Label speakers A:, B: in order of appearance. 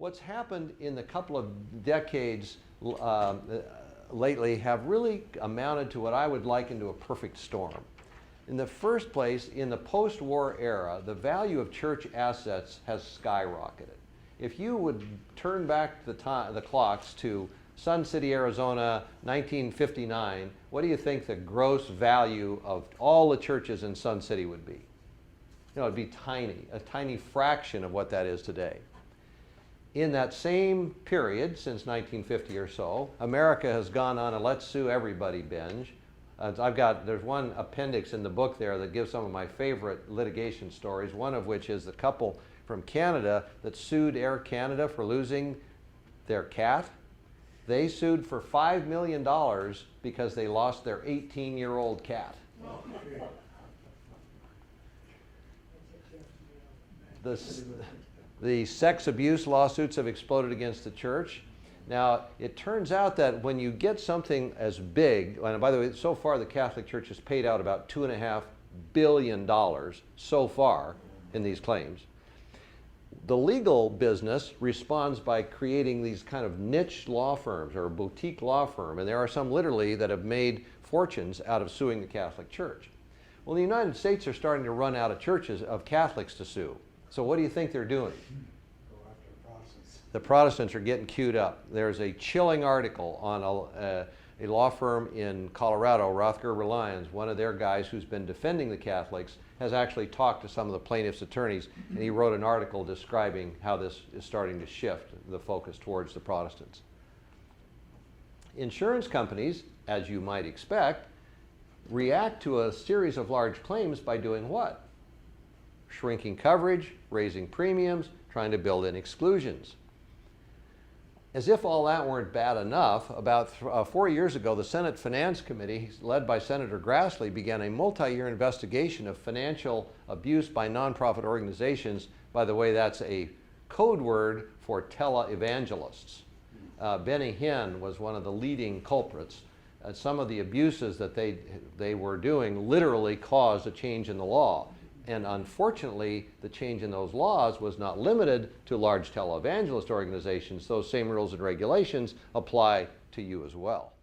A: What's happened in the couple of decades lately have really amounted to what I would liken to a perfect storm. In the first place, in the post-war era, the value of church assets has skyrocketed. If you would turn back the clocks to Sun City, Arizona, 1959, what do you think the gross value of all the churches in Sun City would be? You know, it'd be tiny, a tiny fraction of what that is today. In that same period, since 1950 or so, America has gone on a let's sue everybody binge. There's one appendix in the book there that gives some of my favorite litigation stories, one of which is the couple from Canada that sued Air Canada for losing their cat. They sued for $5 million because they lost their 18-year-old cat. The sex abuse lawsuits have exploded against the church. Now, it turns out that when you get something as big, and by the way, so far the Catholic Church has paid out about $2.5 billion so far in these claims. The legal business responds by creating these kind of niche law firms or a boutique law firm, and there are some literally that have made fortunes out of suing the Catholic Church. Well, the United States are starting to run out of churches, of Catholics to sue. So what do you think they're doing? The Protestants are getting queued up. There's a chilling article on a law firm in Colorado, Rothger Reliance. One of their guys who's been defending the Catholics has actually talked to some of the plaintiffs' attorneys, and he wrote an article describing how this is starting to shift the focus towards the Protestants. Insurance companies, as you might expect, react to a series of large claims by doing what? Shrinking coverage, raising premiums, trying to build in exclusions. As if all that weren't bad enough, about 4 years ago, the Senate Finance Committee, led by Senator Grassley, began a multi-year investigation of financial abuse by nonprofit organizations. By the way, that's a code word for televangelists. Benny Hinn was one of the leading culprits. Some of the abuses that they were doing literally caused a change in the law. And unfortunately, the change in those laws was not limited to large televangelist organizations. Those same rules and regulations apply to you as well.